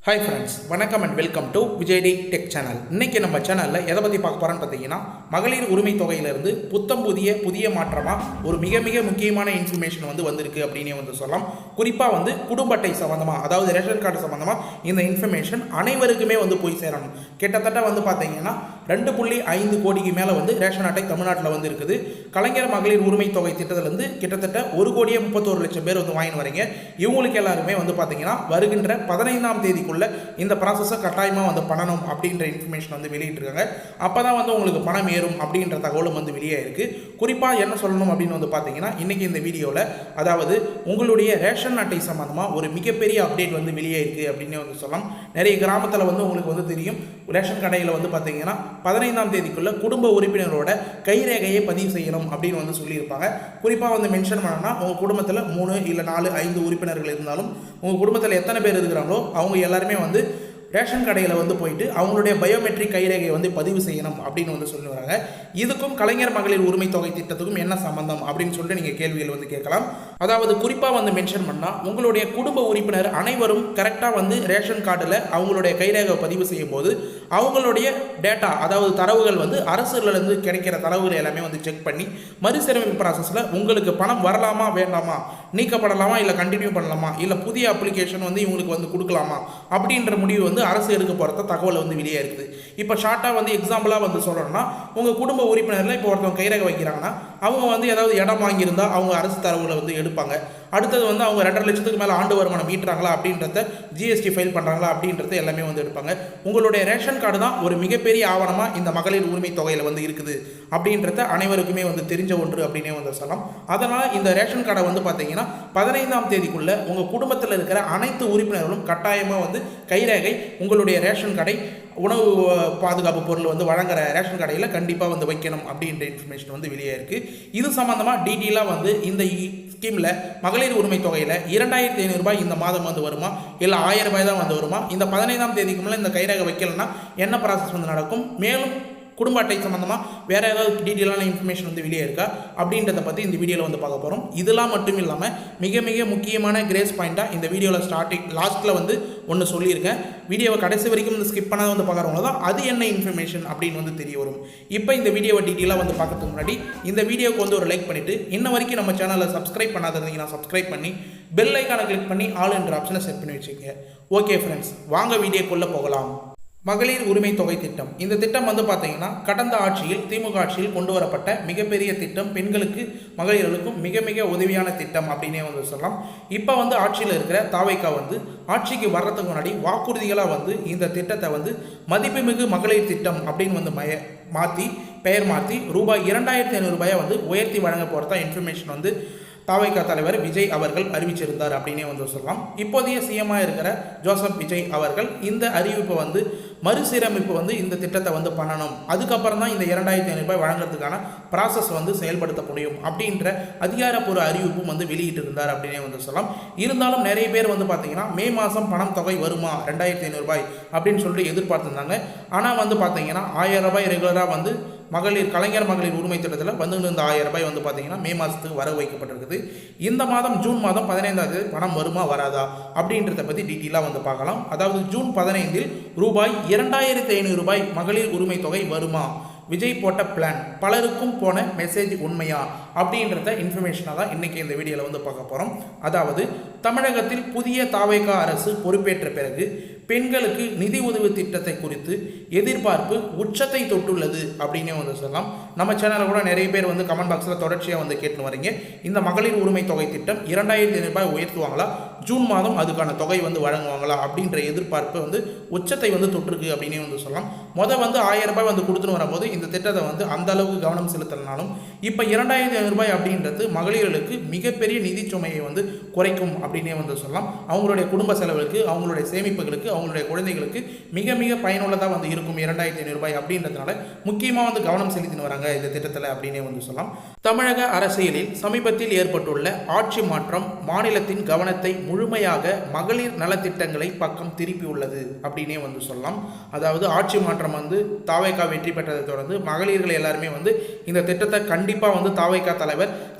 Hi friends, வணக்கம் and welcome to விஜய்டி tech channel. இன்றைக்கி நம்ம சேனலில் எதை பற்றி பார்க்க போகிறோன்னு பார்த்தீங்கன்னா, மகளிர் உரிமை தொகையிலிருந்து புதிய மாற்றமாக ஒரு மிக முக்கியமான இன்ஃபர்மேஷன் வந்திருக்கு அப்படின்னே சொல்லலாம். குறிப்பாக குடும்ப அட்டை சம்மந்தமாக, அதாவது ரேஷன் கார்டு சம்மந்தமாக இந்த இன்ஃபர்மேஷன் அனைவருக்குமே போய் சேரணும். கிட்டத்தட்ட பார்த்தீங்கன்னா 2.5 கோடிக்கு மேலே ரேஷன் அட்டை தமிழ்நாட்டில் இருக்குது. கலைஞர் மகளிர் உரிமை தொகை திட்டத்திலிருந்து கிட்டத்தட்ட 1,31,00,000 பேர் வாங்கின்னு வரீங்க. இவங்களுக்கு எல்லாருமே பார்த்தீங்கன்னா வருகின்ற 15ஆம் தேதிக்குள்ள இந்த ப்ராசஸை கட்டாயமாக பண்ணணும் அப்படின்ற இன்ஃபர்மேஷன் வெளியிட்டிருக்காங்க. அப்போ தான் உங்களுக்கு பணம் ஏறும் அப்படின்ற தகவலும் வெளியே இருக்குது. குறிப்பாக என்ன சொல்லணும் அப்படின்னு பார்த்தீங்கன்னா, இன்றைக்கி இந்த வீடியோவில் அதாவது உங்களுடைய ரேஷன் அட்டை சம்மந்தமாக ஒரு மிகப்பெரிய அப்டேட் வெளியே இருக்குது அப்படின்னு சொல்லலாம். நிறைய கிராமத்தில் உங்களுக்கு தெரியும், ரேஷன் கடையில் பார்த்தீங்கன்னா 15ஆம் தேதிக்குள்ளே குடும்ப உறுப்பினரோட கைரேகையை பதிவு செய்யணும் அப்படின்னு சொல்லியிருப்பாங்க. குறிப்பாக மென்ஷன் பண்ணோம்னா, உங்கள் குடும்பத்தில் 3 இல்லை 4 5 உறுப்பினர்கள் இருந்தாலும் உங்கள் குடும்பத்தில் எத்தனை பேர் இருக்கிறாங்களோ அவங்க எல்லாருமே ரேஷன் கடையில் போயிட்டு அவங்களுடைய பயோமெட்ரிக் கைரேகையை பதிவு செய்யணும் அப்படின்னு சொல்லி வராங்க. இதுக்கும் கலைஞர் மகளிர் உரிமை தொகை திட்டத்துக்கும் என்ன சம்பந்தம் அப்படின்னு சொல்லிட்டு நீங்கள் கேள்விகள் கேட்கலாம். அதாவது குறிப்பாக மென்ஷன் பண்ணால், உங்களுடைய குடும்ப உறுப்பினர் அனைவரும் கரெக்டாக ரேஷன் கார்டில் அவங்களுடைய கைரேகை பதிவு செய்யும் போது அவங்களுடைய டேட்டா, அதாவது தரவுகள் அரசுலேருந்து கிடைக்கிற தரவுகள் எல்லாமே செக் பண்ணி மறுசீரமைப்பு ப்ராசஸில் உங்களுக்கு பணம் வரலாமா வேண்டாமா, நீக்கப்படலாமா இல்லை கண்டினியூ பண்ணலாமா, இல்லை புதிய அப்ளிகேஷன் இவங்களுக்கு கொடுக்கலாமா அப்படின்ற முடிவு அரசு எடுக்க போகிறத தகவல் வெளியே இருக்குது. இப்போ ஷார்ட்டாக எக்ஸாம்பிளாக சொல்லணும்னா, உங்கள் குடும்ப உறுப்பினரில் இப்போ ஒருத்தவங்க கைரேகை வைக்கிறாங்கன்னா அவங்க ஏதாவது இடம் வாங்கியிருந்தால் அவங்க அரசு தரவுகளை எடுப்பாங்க. அடுத்தது அவங்க 2.5 லட்சத்துக்கு மேலே ஆண்டு வருமானம் ஈட்டுறாங்களா அப்படின்றத, ஜிஎஸ்டி ஃபைல் பண்ணுறாங்களா அப்படின்றத எல்லாமே எடுப்பாங்க. உங்களுடைய ரேஷன் கார்டு தான் ஒரு மிகப்பெரிய ஆவணமாக இந்த மகளிர் உரிமை தொகையில் இருக்குது அப்படின்றத அனைவருக்குமே தெரிஞ்ச ஒன்று அப்படின்னே சொல்லலாம். அதனால் இந்த ரேஷன் கார்டை பார்த்தீங்கன்னா 15ஆம் தேதிக்குள்ளே உங்கள் குடும்பத்தில் இருக்கிற அனைத்து உறுப்பினர்களும் கட்டாயமாக கைரேகை உங்களுடைய ரேஷன் கடை உணவு பாதுகாப்பு பொருள் வழங்குற ரேஷன் கடையில் கண்டிப்பாக வைக்கணும் அப்படின்ற இன்ஃபர்மேஷன் வெளியே இருக்குது. இது சம்மந்தமாக டீட்டெயிலாக இந்த ஸ்கீமில் மகளிர் உரிமை தொகையில் 2,500 ரூபாய் இந்த மாதம் வருமா, இல்லை 1000 ரூபாய் தான் வருமா, இந்த 15ஆம் தேதிக்கு மேலே இந்த கைரேகை வைக்கலன்னா என்ன ப்ராசஸ் நடக்கும், மேலும் குடும்ப அட்டை சம்மந்தமாக வேறு ஏதாவது டீட்டெயிலான இன்ஃபர்மேஷன் வெளியே இருக்கா அப்படின்றத பற்றி இந்த வீடியோவில் பார்க்க போகிறோம். இதெல்லாம் மட்டும் இல்லாமல் மிக முக்கியமான கிரேஸ் பாயிண்ட்டாக இந்த வீடியோவில் லாஸ்ட்டில் ஒன்று சொல்லியிருக்கேன். வீடியோவை கடைசி வரைக்கும் ஸ்கிப் பண்ணாத பார்க்குறவங்க தான் அது என்ன இன்ஃபர்மேஷன் அப்படின்னு தெரிய வரும். இப்போ இந்த வீடியோவை டீட்டெயிலாக பார்க்கறதுக்கு முன்னாடி இந்த வீடியோவுக்கு ஒரு லைக் பண்ணிவிட்டு, இன்ன வரைக்கும் நம்ம சேனலை சப்ஸ்கிரைப் பண்ணாத இருந்தீங்கன்னா சப்ஸ்கிரைப் பண்ணி பெல் ஐக்கானை கிளிக் பண்ணி ஆல் என்ற ஆப்ஷனை செட் பண்ணி வச்சுக்கோங்க. ஓகே ஃப்ரெண்ட்ஸ், வாங்க வீடியோக்குள்ளே போகலாம். மகளிர் உரிமை தொகை திட்டம். இந்த திட்டம் பார்த்தீங்கன்னா கடந்த ஆட்சியில், திமுக ஆட்சியில் கொண்டு வரப்பட்ட மிகப்பெரிய திட்டம். பெண்களுக்கு மகளிர்களுக்கும் மிக உதவியான திட்டம் அப்படின்னே சொல்லலாம். இப்போ ஆட்சியில் இருக்கிற தாவைக்கா ஆட்சிக்கு வர்றதுக்கு முன்னாடி வாக்குறுதிகளாக இந்த திட்டத்தை மதிப்புமிகு மகளிர் திட்டம் அப்படின்னு பெயர் மாற்றி ரூபாய் 2,500 ரூபாயை உயர்த்தி வழங்க போகிறதா இன்ஃபர்மேஷன் தாவைக்கா தலைவர் விஜய் அவர்கள் அறிவிச்சிருந்தார் அப்படின்னே சொல்லலாம். இப்போதைய சிஎம்மாக இருக்கிற ஜோசப் விஜய் அவர்கள் இந்த அறிவிப்பை மறுசீரமைப்பு இந்த திட்டத்தை பண்ணணும், அதுக்கப்புறம் தான் இந்த 2,500 ரூபாய் வழங்குறதுக்கான ப்ராசஸ் செயல்படுத்த முடியும் அப்படின்ற அதிகாரப்பூர்வ அறிவிப்பும் வெளியிட்டிருந்தார் அப்படின்னே சொல்லலாம். இருந்தாலும் நிறைய பேர் பார்த்தீங்கன்னா மே மாதம் பணம் தொகை வருமா 2,500 ரூபாய் அப்படின்னு சொல்லிட்டு எதிர்பார்த்துருந்தாங்க. ஆனால் பார்த்தீங்கன்னா 1000 ரூபாய் ரெகுலராக கலைஞர் மகளிர் உரிமை திட்டத்தில் இந்த 1000 ரூபாய் பார்த்தீங்கன்னா மே மாதத்துக்கு வர வைக்கப்பட்டிருக்குது. இந்த மாதம் ஜூன் மாதம் 15ஆம் தேதி பணம் வருமா வராதா அப்படின்றத பற்றி டீட்டெயிலாக பார்க்கலாம். அதாவது ஜூன் 15இல் ரூபாய் 2,500 ரூபாய் மகளிர் உரிமை தொகை வருமா, விஜய் போட்ட பிளான், பலருக்கும் போன மெசேஜ் உண்மையா அப்படின்றத இன்ஃபர்மேஷனாக தான் இன்றைக்கி இந்த வீடியோவில் பார்க்க போகிறோம். அதாவது தமிழகத்தில் புதிய தாவைக்கா அரசு பொறுப்பேற்ற பிறகு பெண்களுக்கு நிதி உதவி திட்டத்தை குறித்து எதிர்பார்ப்பு உச்சத்தை தொட்டுள்ளது அப்படின்னே சொல்லலாம். நம்ம சேனலில் கூட நிறைய பேர் கமெண்ட் பாக்ஸில் தொடர்ச்சியாக கேட்டுன்னு வரீங்க. இந்த மகளிர் உரிமை தொகை திட்டம் 2,500 ரூபாய் உயர்த்துவாங்களா, ஜூன் மாதம் அதுக்கான தொகை வழங்குவாங்களா அப்படின்ற எதிர்பார்ப்பு உச்சத்தை தொற்றுருக்கு அப்படின்னே சொல்லலாம். 1000 ரூபாய் கொடுத்துன்னு வரும்போது இந்த திட்டத்தை அந்த அளவுக்கு கவனம் செலுத்தினாலும் இப்போ 2,500 ரூபாய் அப்படின்றது மகளிர்களுக்கு மிகப்பெரிய நிதி சுமையை குறைக்கும் அப்படின்னே சொல்லலாம். அவங்களுடைய குடும்ப செலவுகளுக்கு, அவங்களுடைய சேமிப்புகளுக்கு, அவங்களுடைய குழந்தைகளுக்கு மிக பயனுள்ளதாக இருக்கும் 2,500 ரூபாய் அப்படின்றதுனால முக்கியமாக கவனம் செலுத்தின்னு வராங்க இந்த திட்டத்தில் அப்படின்னே சொல்லலாம். தமிழக அரசியலில் சமீபத்தில் ஏற்பட்டுள்ள ஆட்சி மாற்றம் மாநிலத்தின் கவனத்தை முழுமையாக மகளிர் நலத்திட்டங்களை பக்கம் திருப்பியுள்ளது அப்படின்னே வந்து சொல்லலாம். அதாவது ஆட்சி மாற்றம் வந்து தாவேகா வெற்றி பெற்றதை தொடர்ந்து மகளிர்கள் எல்லாருமே வந்து இந்த திட்டத்தை கண்டிப்பாக வந்து தாவேகா தலைவர்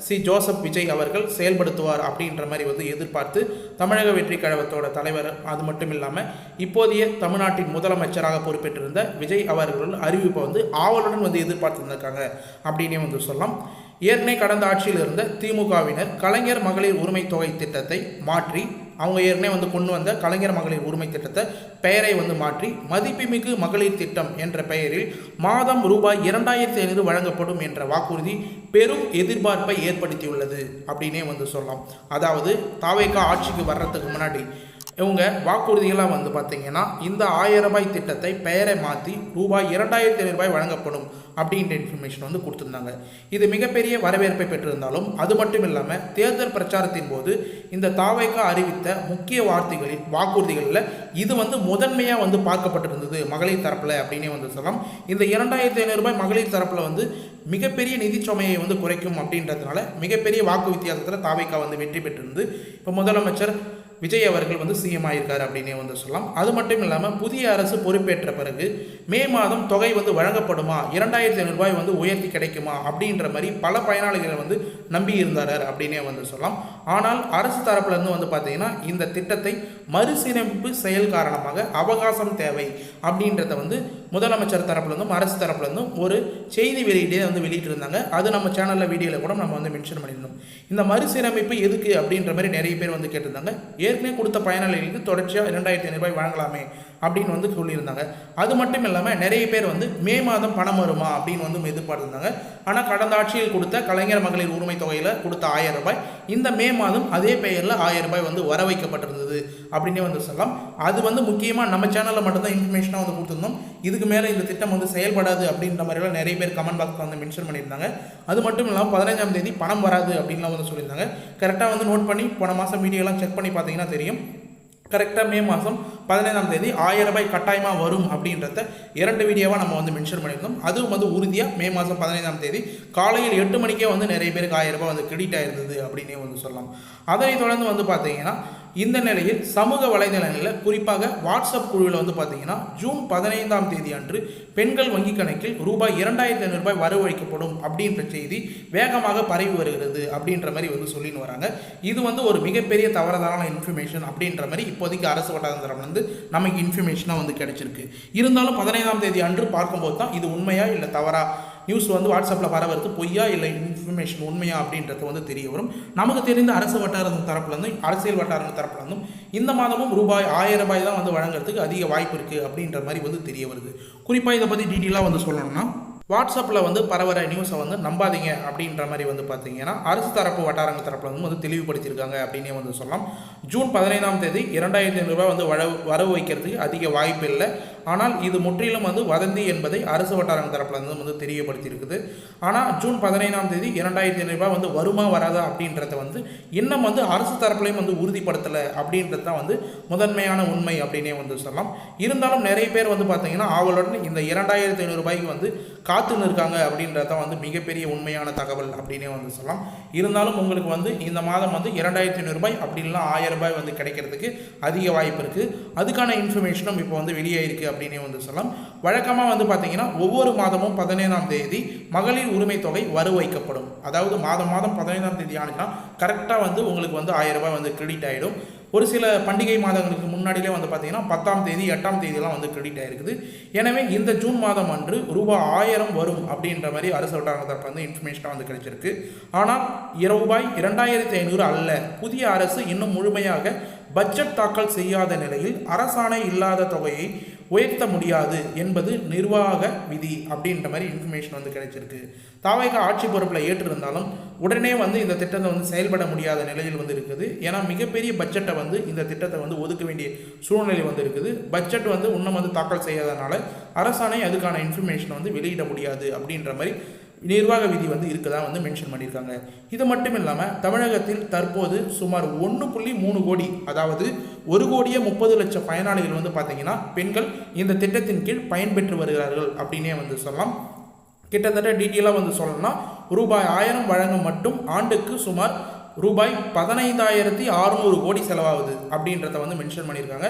ஜோசப் விஜய் அவர்கள் செயல்படுத்துவார் அப்படின்ற மாதிரி வந்து எதிர்பார்த்து தமிழக வெற்றி கழகத்தோட தலைவர் அது மட்டும் இல்லாமல் இப்போதைய தமிழ்நாட்டின் முதலமைச்சராக பொறுப்பேற்றிருந்த விஜய் அவர்கள் அறிவிப்பை வந்து ஆவலுடன் வந்து எதிர்பார்த்துருந்திருக்காங்க அப்படின்னே வந்து சொல்லலாம். ஏற்கனவே கடந்த ஆட்சியில் இருந்த திமுகவினர் கலைஞர் மகளிர் உரிமை தொகை திட்டத்தை மாற்றி அவங்க ஏற்கனவே வந்து கொண்டு வந்த கலைஞர் மகளிர் உரிமை திட்டத்தை பெயரை வந்து மாற்றி மதிப்புமிகு மகளிர் திட்டம் என்ற பெயரில் மாதம் ரூபாய் 2500 வழங்கப்படும் என்ற வாக்குறுதி பெரும் எதிர்பார்ப்பை ஏற்படுத்தியுள்ளது அப்படின்னே வந்து சொல்லலாம். அதாவது தாவேகா ஆட்சிக்கு வர்றதுக்கு முன்னாடி இவங்க வாக்குறுதிகளாக வந்து பார்த்திங்கன்னா இந்த 1000 ரூபாய் திட்டத்தை பெயரை மாற்றி ரூபாய் 2500 வழங்கப்படும் அப்படின்ற இன்ஃபர்மேஷன் வந்து கொடுத்துருந்தாங்க. இது மிகப்பெரிய வரவேற்பை பெற்றிருந்தாலும் அது மட்டும் இல்லாமல் தேர்தல் பிரச்சாரத்தின் போது இந்த தாவேகா அறிவித்த முக்கிய வாக்குறுதிகளில் இது வந்து முதன்மையாக வந்து பார்க்கப்பட்டிருந்தது மகளிர் தரப்பில் அப்படின்னே வந்து சொல்லலாம். இந்த 2500 மகளிர் தரப்பில் வந்து மிகப்பெரிய நிதி சுமையை வந்து குறைக்கும் அப்படின்றதுனால மிகப்பெரிய வாக்கு வித்தியாசத்தில் தாவேகா வந்து வெற்றி பெற்றிருந்து இப்போ முதலமைச்சர் விஜய் அவர்கள் வந்து சிஎம் ஆகியிருக்காரு அப்படின்னே வந்து சொல்லலாம். அது மட்டும் இல்லாமல் புதிய அரசு பொறுப்பேற்ற பிறகு மே மாதம் தொகை வந்து வழங்கப்படுமா, 2500 வந்து உயர்த்தி கிடைக்குமா அப்படின்ற மாதிரி பல பயனாளிகளை வந்து நம்பி இருந்தார் அப்படின்னே வந்து சொல்லலாம். ஆனால் அரசு தரப்புலேருந்து வந்து பார்த்தீங்கன்னா இந்த திட்டத்தை மறுசீரமைப்பு செயல் காரணமாக அவகாசம் தேவை அப்படின்றத வந்து முதலமைச்சர் தரப்புலேருந்தும் அரசு தரப்புலேருந்தும் ஒரு செய்தி வெளியீட்டே வந்து வெளியிட்டிருந்தாங்க. அது நம்ம சேனலில் வீடியோவில் கூட நம்ம வந்து மென்ஷன் பண்ணியிருந்தோம். இந்த மறுசீரமைப்பு எதுக்கு அப்படின்ற மாதிரி நிறைய பேர் வந்து கேட்டிருந்தாங்க. ஏற்கனவே கொடுத்த பயனாளிகளுக்கு தொடர்ச்சியாக 2500 வழங்கலாமே அப்படின்னு வந்து சொல்லியிருந்தாங்க. அது மட்டும் இல்லாமல் நிறைய பேர் வந்து மே மாதம் பணம் வருமா அப்படின்னு வந்து எதிர்பார்த்துருந்தாங்க. ஆனால் கடந்த ஆட்சியில் கொடுத்த கலைஞர் மகளிர் உரிமை தொகையில் கொடுத்த 1000 ரூபாய் இந்த மே மாதம் அதே பெயரில் 1000 ரூபாய் வந்து வர வைக்கப்பட்டிருந்தது அப்படின்னே வந்து சொல்லலாம். அது வந்து முக்கியமாக நம்ம சேனலில் மட்டும்தான் இன்ஃபர்மேஷனாக வந்து கொடுத்துருந்தோம். இதுக்கு மேலே இந்த திட்டம் வந்து செயல்படாது அப்படின்ற மாதிரிலாம் நிறைய பேர் கமெண்ட் பாக்ஸில் வந்து மென்ஷன் பண்ணியிருந்தாங்க. அது மட்டும் இல்லாமல் 15ஆம் தேதி பணம் வராது அப்படின்லாம் வந்து சொல்லியிருந்தாங்க. கரெக்டாக வந்து நோட் பண்ணி போன மாதம் வீடியோலாம் செக் பண்ணி பார்த்தீங்கன்னா தெரியும். கரெக்டாக மே மாதம் 15ஆம் தேதி 1000 ரூபாய் கட்டாயமாக வரும் அப்படின்றத 2 வீடியோவாக நம்ம வந்து மென்ஷன் பண்ணியிருந்தோம். அதுவும் வந்து உறுதியாக மே மாதம் 15ஆம் தேதி காலையில் 8 மணிக்கே வந்து நிறைய பேருக்கு 1000 ரூபாய் வந்து கிரெடிட் ஆயிருந்தது அப்படின்னே வந்து சொல்லலாம். அதனைத் தொடர்ந்து வந்து பார்த்தீங்கன்னா இந்த நிலையில் சமூக வலைதளங்களில் குறிப்பாக வாட்ஸ்அப் குழுவில் வந்து பார்த்தீங்கன்னா ஜூன் 15ஆம் தேதி அன்று பெண்கள் வங்கி கணக்கில் ரூபாய் 2500 வரவழைக்கப்படும் அப்படின்ற செய்தி வேகமாக பரவி வருகிறது அப்படின்ற மாதிரி வந்து சொல்லின்னு வராங்க. இது வந்து ஒரு மிகப்பெரிய தவறான இன்ஃபர்மேஷன் அப்படின்ற மாதிரி இப்போதைக்கு அரசு வட்டாரம் வந்து நமக்கு இன்ஃபர்மேஷனாக வந்து கிடைச்சிருக்கு. இருந்தாலும் 15ஆம் தேதி அன்று பார்க்கும்போது தான் இது உண்மையா இல்லை தவறா நியூஸ் வந்து வாட்ஸ்அப்பில் பரவுறது பொய்யா இல்லை இன்ஃபர்மேஷன் உண்மையா அப்படின்றது வந்து தெரிய வரும். நமக்கு தெரிந்த அரசு வட்டாரம் தரப்புலேருந்து அரசியல் வட்டாரம் தரப்புலேருந்தும் இந்த மாதமும் ரூபாய் 1000 ரூபாய் தான் வந்து வழங்குறதுக்கு அதிக வாய்ப்பு இருக்குது அப்படின்ற மாதிரி வந்து தெரிய வருது. குறிப்பாக இதை பற்றி டீட்டெயிலாக வந்து சொல்லணும்னா வாட்ஸ்அப்பில் வந்து பரவற நியூஸை வந்து நம்பாதீங்க அப்படின்ற மாதிரி வந்து பார்த்தீங்கன்னா அரசு தரப்பு வட்டாரங்கள் தரப்பில் வந்து தெளிவுபடுத்தியிருக்காங்க அப்படின்னே வந்து சொல்லலாம். ஜூன் 15ஆம் தேதி 2500 வந்து வரவு வைக்கிறதுக்கு அதிக வாய்ப்பு இல்லை. ஆனால் இது முற்றிலும் வந்து வதந்தி என்பதை அரசு வட்டாரங்கள் தரப்பில் வந்து தெரியப்படுத்தியிருக்குது. ஆனால் ஜூன் 15ஆம் தேதி 2500 வந்து வருமா வராதா அப்படின்றத வந்து இன்னும் வந்து அரசு தரப்புலையும் வந்து உறுதிப்படுத்தலை அப்படின்றது தான் வந்து முதன்மையான உண்மை அப்படின்னே வந்து சொல்லலாம். இருந்தாலும் நிறைய பேர் வந்து பார்த்தீங்கன்னா ஆவலுடன் இந்த 2500 வந்து காத்துன்னு இருக்காங்க அப்படின்றத வந்து மிகப்பெரிய உண்மையான தகவல் அப்படின்னே வந்து சொல்லலாம். இருந்தாலும் உங்களுக்கு வந்து இந்த மாதம் வந்து 2500 அப்படின்லாம் 1000 ரூபாய் வந்து கிடைக்கிறதுக்கு அதிக வாய்ப்பு இருக்குது. அதுக்கான இன்ஃபர்மேஷனும் இப்போ வந்து வெளியாயிருக்கு அப்படின்னே வந்து சொல்லலாம். வழக்கமாக வந்து பார்த்தீங்கன்னா ஒவ்வொரு மாதமும் 15ஆம் தேதி மகளிர் உரிமை தொகை வைக்கப்படும். அதாவது மாதம் 15ஆம் தேதி ஆனிச்சுன்னா கரெக்டாக வந்து உங்களுக்கு வந்து 1000 ரூபாய் வந்து கிரெடிட் ஆகிடும். ஒரு சில பண்டிகை மாதங்களுக்கு முன்னாடியே வந்து பார்த்தீங்கன்னா 10ஆம் தேதி 8ஆம் தேதியெல்லாம் வந்து கிரெடிட் ஆகிருக்குது. எனவே இந்த ஜூன் மாதம் அன்று ரூபாய் 1000 வரும் அப்படின்ற மாதிரி அரசு வட்டாரத்தில் வந்து இன்ஃபர்மேஷனாக வந்து கிடைச்சிருக்கு. ஆனால் ரூபாய் 2500 அல்ல. புதிய அரசு இன்னும் முழுமையாக பட்ஜெட் தாக்கல் செய்யாத நிலையில் அரசாணை இல்லாத தொகையை உயர்த்த முடியாது என்பது நிர்வாக விதி அப்படின்ற மாதிரி இன்ஃபர்மேஷன் வந்து கிடைச்சிருக்கு. தாவேகா ஆட்சி பொறுப்பில் ஏற்றிருந்தாலும் உடனே வந்து இந்த திட்டத்தை வந்து செயல்பட முடியாத நிலையில் வந்து இருக்குது. ஏன்னா மிகப்பெரிய பட்ஜெட்டை வந்து இந்த திட்டத்தை வந்து ஒதுக்க வேண்டிய சூழ்நிலை வந்து இருக்குது. பட்ஜெட் வந்து இன்னும் வந்து தாக்கல் செய்யாதனால அரசாணை அதுக்கான இன்ஃபர்மேஷனை வந்து வெளியிட முடியாது அப்படின்ற மாதிரி நிர்வாக விதி வந்து இருக்கதா வந்து மென்ஷன் பண்ணியிருக்காங்க. இது மட்டும் இல்லாமல் தமிழகத்தில் தற்போது சுமார் 1.3 கோடி அதாவது 1,30,00,000 பயனாளிகள் வந்து பார்த்தீங்கன்னா பெண்கள் இந்த திட்டத்தின் கீழ் பயன்பெற்று வருகிறார்கள் அப்படின்னே வந்து சொல்லலாம். கிட்டத்தட்ட டீட்டெயிலாக வந்து சொல்லணும்னா ரூபாய் 1000 வழங்க மட்டும் ஆண்டுக்கு சுமார் ரூபாய் 15,600 கோடி செலவாகுது அப்படின்றத வந்து மென்ஷன் பண்ணியிருக்காங்க.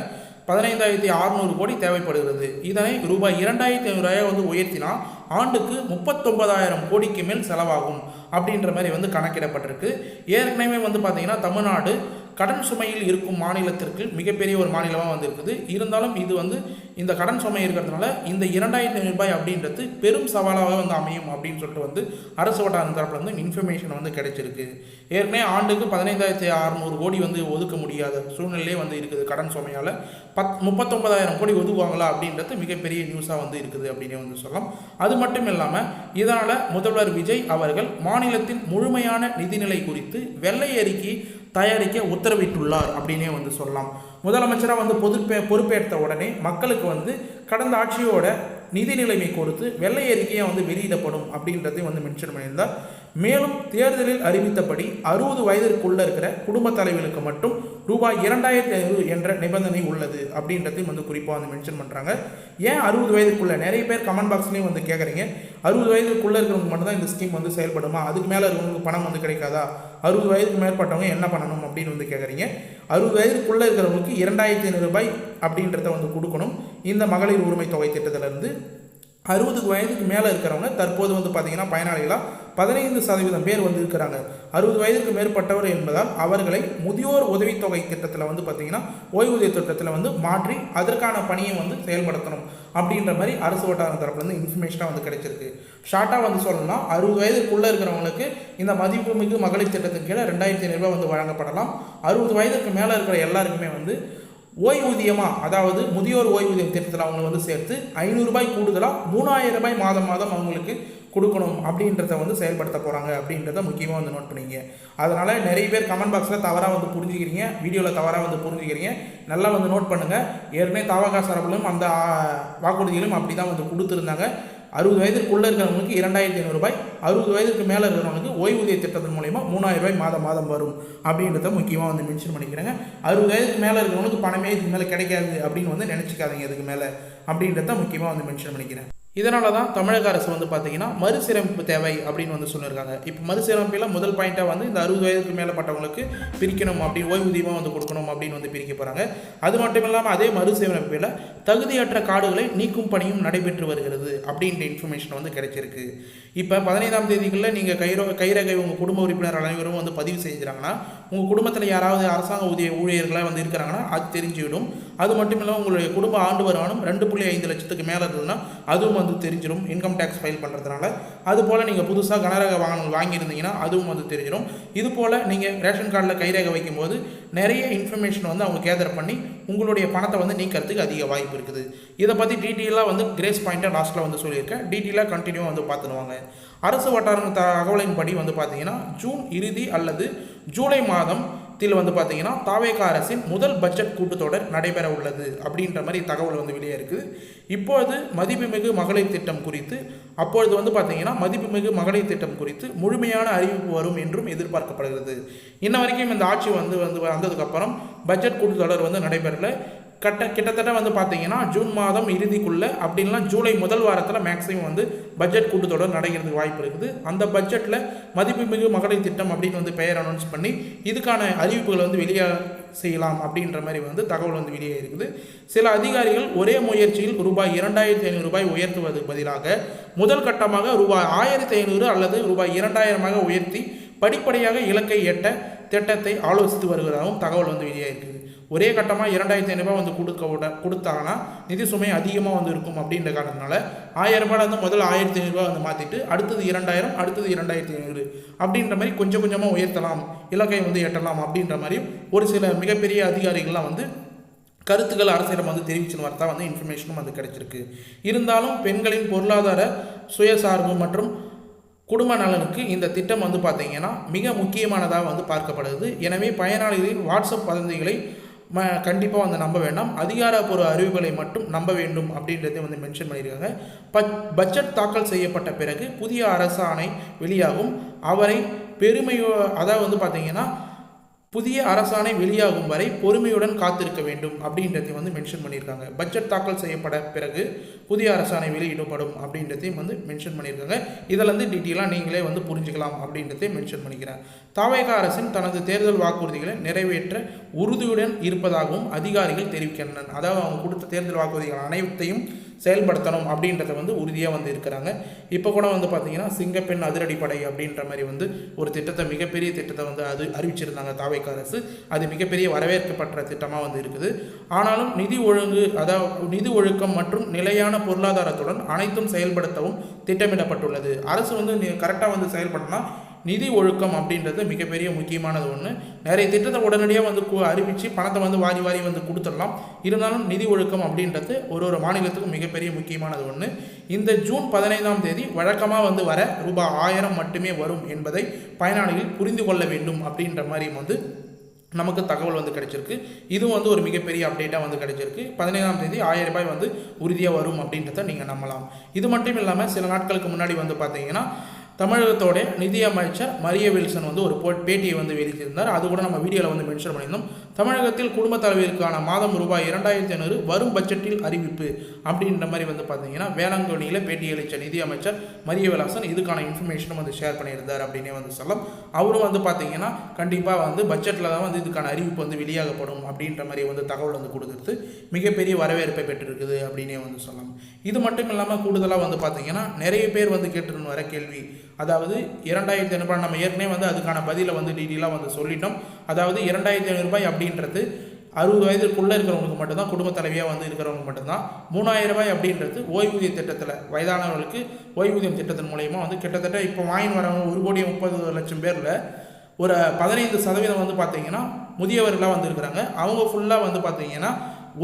15,600 கோடி தேவைப்படுகிறது. இதனை ரூபாய் 2,500 வந்து உயர்த்தினா ஆண்டுக்கு 39,000 கோடிக்கு மேல் செலவாகும் அப்படின்ற மாதிரி வந்து கணக்கிடப்பட்டிருக்கு. ஏற்கனவே வந்து பார்த்திங்கன்னா தமிழ்நாடு கடன் சுமையில் இருக்கும் மாநிலத்திற்கு மிகப்பெரிய ஒரு மாநிலமாக வந்து இருக்குது. இருந்தாலும் இது வந்து இந்த கடன் சுமை இருக்கிறதுனால இந்த 2,500 ரூபாய் அப்படின்றது பெரும் சவாலாக வந்து அமையும் அப்படின்னு சொல்லிட்டு வந்து அரசு வட்டார தரப்புல வந்து இன்ஃபர்மேஷன் வந்து கிடைச்சிருக்கு. ஏற்கனவே ஆண்டுக்கு 15,600 கோடி வந்து ஒதுக்க முடியாத சூழ்நிலையே வந்து இருக்குது. கடன் சுமையால் 39,000 கோடி ஒதுக்குவாங்களா அப்படின்றது மிகப்பெரிய நியூஸாக வந்து இருக்குது அப்படின்னு வந்து சொல்லலாம். அது மட்டும் இல்லாமல் இதனால் முதல்வர் விஜய் அவர்கள் மாநிலத்தின் முழுமையான நிதிநிலை குறித்து வெள்ளை அறிக்கை தயாரிக்க உத்தரவிட்டுள்ளார் அப்படின்னே வந்து சொல்லலாம். முதலமைச்சராக வந்து பொறுப்பேற்ற உடனே மக்களுக்கு வந்து கடந்த ஆட்சியோட நிதி நிலைமை குறித்து வெள்ளை அறிக்கையை வந்து வெளியிடப்படும் அப்படின்றதையும் வந்து மென்ஷன் பண்ணியிருந்தார். மேலும் தேர்தலில் அறிவித்தபடி 60 வயதிற்குள்ள இருக்கிற குடும்ப தலைவர்களுக்கு மட்டும் ரூபாய் 2,500 என்ற நிபந்தனை உள்ளது அப்படின்றதையும் வந்து குறிப்பாக வந்து மென்ஷன் பண்ணுறாங்க. ஏன் 60 வயதுக்குள்ள? நிறைய பேர் கமெண்ட் பாக்ஸ்லேயும் வந்து கேட்குறீங்க, 60 வயதுக்குள்ளே இருக்கிறவங்க மட்டும்தான் இந்த ஸ்கீம் வந்து செயல்படுமா, அதுக்கு மேலே இருக்கிறவங்களுக்கு பணம் வந்து கிடைக்காதா, 60 வயதுக்கு மேற்பட்டவங்க என்ன பண்ணணும் அப்படின்னு வந்து கேட்குறீங்க. 60 வயதுக்குள்ளே இருக்கிறவங்களுக்கு 2,500 ரூபாய் அப்படின்றத வந்து கொடுக்கணும் இந்த மகளிர் உரிமை தொகை திட்டத்திலிருந்து. 60 வயதுக்கு மேலே இருக்கிறவங்க தற்போது வந்து பார்த்திங்கன்னா பயனாளிகளாக 15% பேர் வந்து இருக்கிறாங்க. 60 வயதுக்கு மேற்பட்டவர் என்பதால் அவர்களை முதியோர் உதவித்தொகை திட்டத்தில் வந்து பார்த்திங்கன்னா ஓய்வூதிய திட்டத்தில் வந்து மாற்றி அதற்கான பணியை வந்து செயல்படுத்தணும் அப்படின்ற மாதிரி அரசு வட்டார தரப்புலேருந்து இன்ஃபர்மேஷனாக வந்து கிடைச்சிருக்கு. ஷார்ட்டாக வந்து சொல்லணும்னா 60 வயதுக்குள்ளே இருக்கிறவங்களுக்கு இந்த மதிப்புமிகு மகளிர் திட்டத்தின் கீழே 2,500 ரூபாய் வந்து வழங்கப்படலாம். 60 வயதுக்கு மேலே இருக்கிற எல்லாருக்குமே வந்து ஓய்வூதியமாக, அதாவது முதியோர் ஓய்வூதியம் திட்டத்தில் அவங்களை வந்து சேர்த்து 500 ரூபாய் கூடுதலாக 3,000 ரூபாய் மாதம் அவங்களுக்கு கொடுக்கணும் அப்படின்றத வந்து செயல்படுத்த போகிறாங்க அப்படின்றத முக்கியமாக வந்து நோட் பண்ணிங்க. அதனால் நிறைய பேர் கமெண்ட் பாக்ஸில் தவறாக வந்து புரிஞ்சுக்கிறீங்க, வீடியோவில் தவறாக வந்து புரிஞ்சுக்கிறீங்க. நல்லா வந்து நோட் பண்ணுங்கள். ஏற்கனவே தவகா சார்பிலும் அந்த வாக்குறுதிகளும் அப்படி தான் வந்து கொடுத்துருந்தாங்க. 60 வயதுக்குள்ளே இருக்கிறவங்களுக்கு 2,500 ரூபாய், 60 வயதுக்கு மேலே இருக்கிறவங்களுக்கு ஓய்வூதிய திட்டத்தின் மூலயமா 3,000 ரூபாய் மாதம் வரும் அப்படின்றத முக்கியமாக வந்து மென்ஷன் பண்ணிக்கிறேங்க. 60 வயதுக்கு மேலே இருக்கிறவங்களுக்கு பணமே இதுக்கு மேலே கிடைக்காது அப்படின்னு வந்து நினச்சிக்காதீங்க இதுக்கு மேலே அப்படின்றத முக்கியமாக வந்து மென்ஷன் பண்ணிக்கிறேன். இதனால தான் தமிழக அரசு வந்து பார்த்திங்கன்னா மறுசீரமைப்பு தேவை அப்படின்னு வந்து சொல்லியிருக்காங்க. இப்போ மறுசீரமைப்பில் முதல் பாயிண்ட்டாக வந்து இந்த 60 வயதுக்கு மேலப்பட்டவங்களுக்கு பிரிக்கணும் அப்படின்னு ஓய்வூதியமாக வந்து கொடுக்கணும் அப்படின்னு வந்து பிரிக்க போகிறாங்க. அது மட்டும் இல்லாமல் அதே மறுசீரமைப்பில் தகுதியற்ற கார்டுகளை நீக்கும் பணியும் நடைபெற்று வருகிறது அப்படின்ற இன்ஃபர்மேஷன் வந்து கிடைச்சிருக்கு. இப்போ 15ஆம் தேதிக்குள்ளே நீங்கள் கைரேகை உங்கள் குடும்ப உறுப்பினர் அனைவரும் வந்து பதிவு செஞ்சுறாங்கன்னா உங்கள் குடும்பத்தில் யாராவது அரசாங்க ஊழியர்களாக வந்து இருக்கிறாங்கன்னா அது தெரிஞ்சுவிடும். அது மட்டும் இல்லாமல் உங்களுடைய குடும்ப ஆண்டு வருமானம் 2.5 லட்சத்துக்கு மேலே இருந்ததுன்னா அதுவும் வந்து தெரிஞ்சிடும் இன்கம் டேக்ஸ் ஃபைல் பண்ணுறதுனால. அதுபோல் நீங்கள் புதுசாக கனரக வாகனங்கள் வாங்கியிருந்தீங்கன்னா அதுவும் வந்து தெரிஞ்சிடும். இது போல் நீங்கள் ரேஷன் கார்டில் கைரேகை வைக்கும்போது நிறைய இன்ஃபர்மேஷன் வந்து அவங்க கேதர் பண்ணி உங்களுடைய பணத்தை வந்து நீக்கிறதுக்கு அதிக வாய்ப்பு இருக்குது. இதை பற்றி டீட்டெயிலாக வந்து கிரேஸ் பாயிண்ட்டாக லாஸ்ட்டில் வந்து சொல்லியிருக்கேன். டீட்டெயிலாக கண்டினியூவாக வந்து பார்த்துடுவாங்க. அரசு வட்டார தகவலின்படி வந்து பார்த்தீங்கன்னா ஜூன் இறுதி அல்லது ஜூலை மாதத்தில் வந்து பார்த்தீங்கன்னா தாவேகா அரசின் முதல் பட்ஜெட் கூட்டத்தொடர் நடைபெற உள்ளது அப்படின்ற மாதிரி தகவல் வந்து வெளியே இருக்குது. இப்பொழுது மதிப்புமிகு மகளிர் திட்டம் குறித்து அப்பொழுது வந்து பார்த்தீங்கன்னா மதிப்புமிகு மகளிர் திட்டம் குறித்து முழுமையான அறிவிப்பு வரும் என்றும் எதிர்பார்க்கப்படுகிறது. இன்ன வரைக்கும் இந்த ஆட்சி வந்ததுக்கப்புறம் பட்ஜெட் கூட்டத்தொடர் வந்து நடைபெறல. கிட்டத்தட்ட வந்து பார்த்தீங்கன்னா ஜூன் மாதம் இறுதிக்குள்ளே அப்படின்லாம் ஜூலை முதல் வாரத்தில் மேக்ஸிமம் வந்து பட்ஜெட் கூட்டத்தொடர் நடக்கிறதுக்கு வாய்ப்பு இருக்குது. அந்த பட்ஜெட்டில் மதிப்புமிகு மகளிர் திட்டம் அப்படின்னு வந்து பெயர் அனௌன்ஸ் பண்ணி இதுக்கான அறிவிப்புகளை வந்து வெளியே செய்யலாம் அப்படின்ற மாதிரி வந்து தகவல் வந்து வெளியே இருக்குது. சில அதிகாரிகள் ஒரே முயற்சியில் ரூபாய் 2,500 ரூபாய் உயர்த்துவதற்கு பதிலாக முதல் கட்டமாக ரூபாய் 1,500 அல்லது ரூபாய் 2,000 உயர்த்தி படிப்படியாக இலக்கை எட்ட திட்டத்தை ஆலோசித்து வருவதாகவும் தகவல் வந்து வெளியே இருக்குது. ஒரே கட்டமாக 2,500 ரூபாய் வந்து கொடுத்தாங்கன்னா நிதி சுமை அதிகமாக வந்து இருக்கும் அப்படின்ற காரணத்தினால 1,000 ரூபாய் வந்து முதல்ல 1,500 ரூபாய் வந்து மாற்றிட்டு அடுத்தது 2,000 அடுத்தது 2,500 அப்படின்ற மாதிரி கொஞ்சம் கொஞ்சமாக உயர்த்தலாம், இலக்கை வந்து எட்டலாம் அப்படின்ற மாதிரி ஒரு சில மிகப்பெரிய அதிகாரிகள்லாம் வந்து கருத்துக்கள் அரசிடம் வந்து தெரிவிச்சுன்னு வரதான் வந்து இன்ஃபர்மேஷனும் வந்து கிடைச்சிருக்கு. இருந்தாலும் பெண்களின் பொருளாதார சுயசார்பு மற்றும் குடும்ப நலனுக்கு இந்த திட்டம் வந்து பார்த்திங்கன்னா மிக முக்கியமானதாக வந்து பார்க்கப்படுது. எனவே பயனாளிகளின் வாட்ஸ்அப் வதந்திகளை கண்டிப்பாக வந்து நம்ப வேண்டாம், அதிகாரப்பூர்வ அறிவுகளை மட்டும் நம்ப வேண்டும் அப்படின்றத வந்து மென்ஷன் பண்ணியிருக்காங்க. பட்ஜெட் தாக்கல் செய்யப்பட்ட பிறகு புதிய அரசாணை வெளியாகும். அவரை அதாவது வந்து பார்த்திங்கன்னா புதிய அரசாணை வெளியாகும் வரை பொறுமையுடன் காத்திருக்க வேண்டும் அப்படின்றதையும் வந்து மென்ஷன் பண்ணியிருக்காங்க. பட்ஜெட் தாக்கல் செய்யப்பட பிறகு புதிய அரசாணை வெளியிடப்படும் அப்படின்றதையும் வந்து மென்ஷன் பண்ணியிருக்காங்க. இதில் வந்து டீட்டெயிலாக நீங்களே வந்து புரிஞ்சுக்கலாம் அப்படின்றதையும் மென்ஷன் பண்ணிக்கிறேன். தாவேகா அரசின் தனது தேர்தல் வாக்குறுதிகளை நிறைவேற்ற உறுதியுடன் இருப்பதாகவும் அதிகாரிகள் தெரிவிக்கின்றனர். அதாவது அவங்க கொடுத்த தேர்தல் வாக்குறுதிகள் அனைத்தையும் செயல்படுத்தணும் அப்படின்றத வந்து உறுதியாக வந்து இருக்கிறாங்க. இப்போ கூட வந்து பார்த்திங்கன்னா சிங்கப்பெண் அதிரடிப்படை அப்படின்ற மாதிரி வந்து ஒரு திட்டத்தை, மிகப்பெரிய திட்டத்தை வந்து அறிவிச்சிருந்தாங்க தாவேகா அரசு. அது மிகப்பெரிய வரவேற்கப்பட்ட திட்டமாக வந்து இருக்குது. ஆனாலும் நிதி ஒழுக்கம் மற்றும் நிலையான பொருளாதாரத்துடன் அனைத்தும் செயல்படுத்தவும் திட்டமிடப்பட்டுள்ளது. அரசு வந்து கரெக்டாக வந்து செயல்படணும்னா நிதி ஒழுக்கம் அப்படின்றது மிகப்பெரிய முக்கியமானது ஒன்று. நிறைய திட்டத்தை உடனடியாக வந்து அறிவித்து பணத்தை வந்து வாரி வந்து கொடுத்துடலாம். இருந்தாலும் நிதி ஒழுக்கம் அப்படின்றது ஒரு மாநிலத்துக்கும் மிகப்பெரிய முக்கியமானது ஒன்று. இந்த ஜூன் 15ஆம் தேதி வழக்கமாக வந்து வர ரூபாய் 1000 மட்டுமே வரும் என்பதை பயனாளிகள் புரிந்து கொள்ள வேண்டும் அப்படின்ற மாதிரி வந்து நமக்கு தகவல் வந்து கிடைச்சிருக்கு. இதுவும் வந்து ஒரு மிகப்பெரிய அப்டேட்டாக வந்து கிடைச்சிருக்கு. 15ஆம் தேதி 1000 ரூபாய் வந்து உறுதியாக வரும் அப்படின்றத நீங்கள் நம்பலாம். இது மட்டும் இல்லாமல் சில நாட்களுக்கு முன்னாடி வந்து பார்த்தீங்கன்னா தமிழகத்தோட நிதியமைச்சர் மரிய வில்சன் வந்து ஒரு பேட்டியை வந்து வெளியிட்டிருந்தார். அது கூட நம்ம வீடியோவில் வந்து மென்ஷன் பண்ணியிருந்தோம். தமிழகத்தில் குடும்ப தலைவிற்கான மாதம் ரூபாய் 2500 வரும் பட்ஜெட்டில் அறிவிப்பு அப்படின்ற மாதிரி வந்து பார்த்தீங்கன்னா வேளாங்கண்ணியில் பேட்டி அளித்த நிதியமைச்சர் மரிய விலாசன் இதுக்கான இன்ஃபர்மேஷனும் வந்து ஷேர் பண்ணியிருந்தார் அப்படின்னே வந்து சொல்லலாம். அவரும் வந்து பார்த்தீங்கன்னா கண்டிப்பாக வந்து பட்ஜெட்டில் தான் வந்து இதுக்கான அறிவிப்பு வந்து வெளியாகப்படும் அப்படின்ற மாதிரி வந்து தகவல் வந்து கொடுக்குறது மிகப்பெரிய வரவேற்பை பெற்றிருக்குது அப்படின்னே வந்து சொல்லலாம். இது மட்டும் இல்லாமல் கூடுதலாக வந்து பார்த்தீங்கன்னா நிறைய பேர் வந்து கேட்டுன்னு வர கேள்வி, அதாவது 2500 ரூபாய் நம்ம ஏற்கனவே வந்து அதுக்கான பதிலை வந்து டீட்டெயிலாக வந்து சொல்லிட்டோம். அதாவது 2500 ரூபாய் அப்படின்றது 60 வயதுக்குள்ளே இருக்கிறவங்களுக்கு மட்டும்தான், குடும்ப தலைவியாக வந்து இருக்கிறவங்க மட்டும்தான். 3000 ரூபாய் அப்படின்றது ஓய்வூதிய திட்டத்தில் வயதானவர்களுக்கு ஓய்வூதியம் திட்டத்தின் மூலயமா வந்து கிட்டத்தட்ட இப்போ வாங்கி வரவங்க 1,30,00,000 பேரில் ஒரு 15% வந்து பார்த்தீங்கன்னா முதியவர்களாக வந்து இருக்கிறாங்க. அவங்க ஃபுல்லாக வந்து பார்த்தீங்கன்னா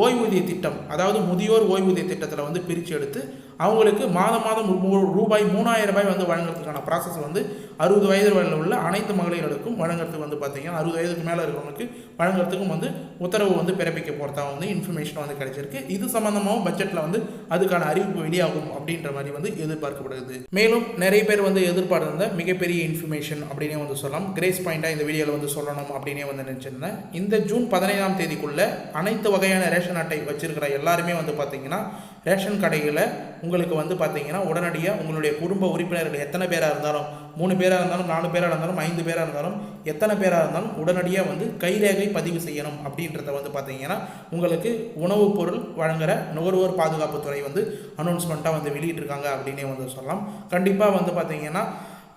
ஓய்வூதிய திட்டம், அதாவது முதியோர் ஓய்வூதிய திட்டத்தில் வந்து பிரித்து எடுத்து அவங்களுக்கு மாதம் ரூபாய் 3000 ரூபாய் வந்து வழங்குறதுக்கான ப்ராசஸ் வந்து 60 வயது வரையில் உள்ள அனைத்து மகளிர்களுக்கும் வழங்குறதுக்கு வந்து பார்த்தீங்கன்னா 60 வயதுக்கு மேலே இருக்கிறவங்களுக்கு வழங்குறதுக்கும் வந்து உத்தரவு வந்து பிறப்பிக்க போகிறதா வந்து இன்ஃபர்மேஷன் வந்து கிடைச்சிருக்கு. இது சம்மந்தமாகவும் பட்ஜெட்டில் வந்து அதுக்கான அறிவிப்பு வெளியாகும் அப்படின்ற மாதிரி வந்து எதிர்பார்க்கப்படுது. மேலும் நிறைய பேர் வந்து எதிர்பார்த்த மிகப்பெரிய இன்ஃபர்மேஷன் அப்படின்னே வந்து சொல்லலாம். கிரேஸ் பாயிண்டாக இந்த வீடியோவில் வந்து சொல்லணும் அப்படின்னே வந்து நினச்சிருந்தேன். இந்த ஜூன் 15ஆம் தேதிக்குள்ளே அனைத்து வகையான ரேஷன் அட்டை வச்சிருக்கிற எல்லாருமே வந்து பார்த்தீங்கன்னா ரேஷன் கடையில் உங்களுக்கு வந்து பார்த்தீங்கன்னா உடனடியாக உங்களுடைய குடும்ப உறுப்பினர்கள் எத்தனை பேராக இருந்தாலும், 3 பேராக இருந்தாலும், 4 பேராக இருந்தாலும், 5 பேராக இருந்தாலும், எத்தனை பேராக இருந்தாலும் உடனடியாக வந்து கைரேகை பதிவு செய்யணும் அப்படின்றத வந்து பார்த்தீங்கன்னா உங்களுக்கு உணவுப் பொருள் வழங்குகிற நுகர்வோர் பாதுகாப்புத்துறை வந்து அனௌன்ஸ்மெண்ட்டாக வந்து வெளியிட்டிருக்காங்க அப்படின்னே வந்து சொல்லலாம். கண்டிப்பாக வந்து பார்த்தீங்கன்னா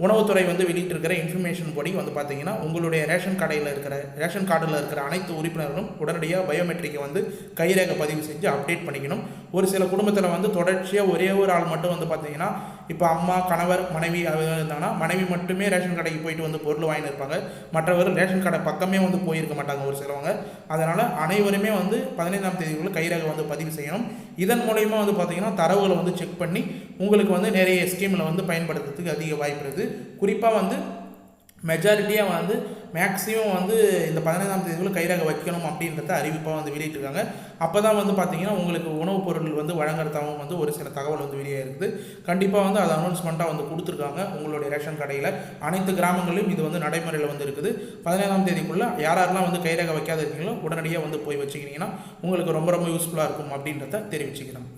உணவுத்துறை வந்து வெளியிட்டிருக்கிற இன்ஃபர்மேஷன் படி வந்து பார்த்தீங்கன்னா உங்களுடைய ரேஷன் கார்டில் இருக்கிற அனைத்து உறுப்பினர்களும் உடனடியாக பயோமெட்ரிக்கை வந்து கைரேகை பதிவு செஞ்சு அப்டேட் பண்ணிக்கணும். ஒரு சில குடும்பத்தில் வந்து தொடர்ச்சியாக ஒரே ஒரு ஆள் மட்டும் வந்து பார்த்தீங்கன்னா இப்போ அம்மா, கணவர், மனைவி இருந்தாங்கன்னா மனைவி மட்டுமே ரேஷன் கடைக்கு போயிட்டு வந்து பொருள் வாங்கிட்டு இருப்பாங்க. மற்றவர்கள் ரேஷன் கடை பக்கமே வந்து போயிருக்க மாட்டாங்க ஒரு சிலவங்க. அதனால் அனைவருமே வந்து 15ஆம் தேதிக்குள்ள கைரேகை வந்து பதிவு செய்யணும். இதன் மூலயமா வந்து பார்த்தீங்கன்னா தரவுகளை வந்து செக் பண்ணி உங்களுக்கு வந்து நிறைய ஸ்கீமில் வந்து பயன்படுத்துறதுக்கு அதிக வாய்ப்பு இருக்குது. குறிப்பாக வந்து மெஜாரிட்டியாக வந்து மேக்ஸிமம் வந்து இந்த 15ஆம் தேதிக்குள்ள கைரேகை வைக்கணும் அப்படின்றத அறிவிப்பாக வந்து வெளியிட்டிருக்காங்க. அப்போ தான் வந்து பார்த்தீங்கன்னா உங்களுக்கு உணவுப் பொருள் வந்து வழங்குறதாகவும் வந்து ஒரு சில தகவல் வந்து வெளியே இருக்குது. கண்டிப்பாக வந்து அது அனௌன்ஸ்மெண்ட்டாக வந்து கொடுத்துருக்காங்க. உங்களுடைய ரேஷன் கடையில் அனைத்து கிராமங்களிலும் இது வந்து நடைமுறையில் வந்து இருக்குது. 15ஆம் தேதிக்குள்ளே யாரெல்லாம் வந்து கைரேகை வைக்காத இருக்கீங்களோ உடனடியாக வந்து போய் வச்சுக்கிட்டிங்கன்னா உங்களுக்கு ரொம்ப யூஸ்ஃபுல்லாக இருக்கும் அப்படின்றத தெரிவிச்சுக்கிறேன்.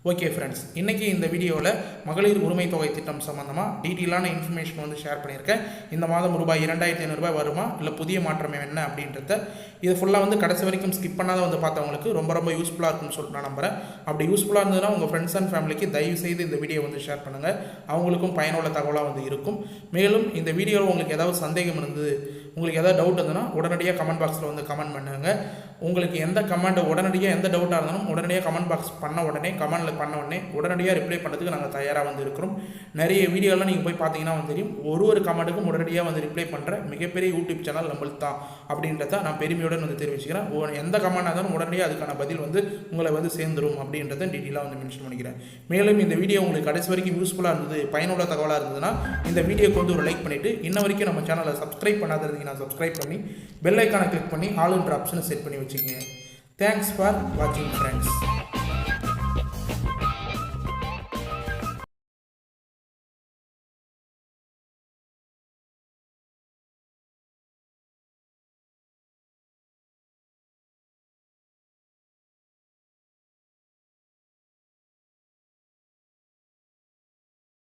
ஓகே ஃப்ரெண்ட்ஸ், இன்றைக்கி இந்த வீடியோவில் மகளிர் உரிமை தொகை திட்டம் சம்மந்தமாக டீட்டெயிலான இன்ஃபர்மேஷன் வந்து ஷேர் பண்ணியிருக்கேன். இந்த மாதம் ரூபாய் 2500 ரூபாய் வருமா இல்லை புதிய மாற்றம் என்ன அப்படின்றத இது ஃபுல்லாக வந்து கடைசி வரைக்கும் ஸ்கிப் பண்ணாத வந்து பார்த்தவங்களுக்கு ரொம்ப யூஸ்ஃபுல்லாக இருக்கும்னு சொல்லிட்டு நான் நம்புகிறேன். அப்படி யூஸ்ஃபுல்லாக இருந்ததுன்னா உங்கள் ஃப்ரெண்ட்ஸ் அண்ட் ஃபேமிலிக்கு தயவு செய்து இந்த வீடியோ வந்து ஷேர் பண்ணுங்கள். அவங்களுக்கும் பயனுள்ள தகவலாக வந்து இருக்கும். மேலும் இந்த வீடியோவில் உங்களுக்கு ஏதாவது சந்தேகம் இருந்தது, உங்களுக்கு ஏதாவது டவுட் இருந்ததுன்னா உடனடியாக கமெண்ட் பாக்ஸில் வந்து கமெண்ட் பண்ணுங்கள். உங்களுக்கு எந்த கமெண்ட் உடனடியாக எந்த டவுட்டாக இருந்தாலும் உடனடியாக கமெண்ட் பாக்ஸ் பண்ண உடனே கமெண்டில் பண்ண உடனே உடனடியாக ரிப்ளை பண்ணுறதுக்கு நாங்கள் தயாராக வந்து இருக்கிறோம். நிறைய வீடியோலாம் நீங்கள் போய் பார்த்தீங்கன்னா வந்து தெரியும். ஒரு கமெண்ட்டுக்கும் உடனடியாக வந்து ரிப்ளை பண்ணுற மிகப்பெரிய யூடியூப் சேனல் நம்மளுக்கு தான் அப்படின்றத நான் பெருமையுடன் வந்து தெரிவிச்சுக்கிறேன். எந்த கமெண்டாக இருந்தாலும் உடனடியாக அதுக்கான பதில் வந்து உங்களை வந்து சேர்ந்துடும் அப்படின்றத டீட்டெயிலாக வந்து மென்ஷன் பண்ணிக்கிறேன். மேலும் இந்த வீடியோ உங்களுக்கு கடைசி வரைக்கும் யூஸ்ஃபுல்லாக இருந்தது, பயனுள்ள தகவலாக இருந்ததுன்னா இந்த வீடியோக்கு வந்து ஒரு லைக் பண்ணிவிட்டு இன்ன வரைக்கும் நம்ம சேனலை சப்ஸ்கிரைப் பண்ணாததுக்கு நான் சப்ஸ்கிரைப் பண்ணி பெல் ஐக்கானை கிளிக் பண்ணி ஆல் என்ற ஆப்ஷனை செட் பண்ணி வச்சுக்கோங்க. தேங்க்ஸ் ஃபார் வாட்சிங் ஃப்ரெண்ட்ஸ்.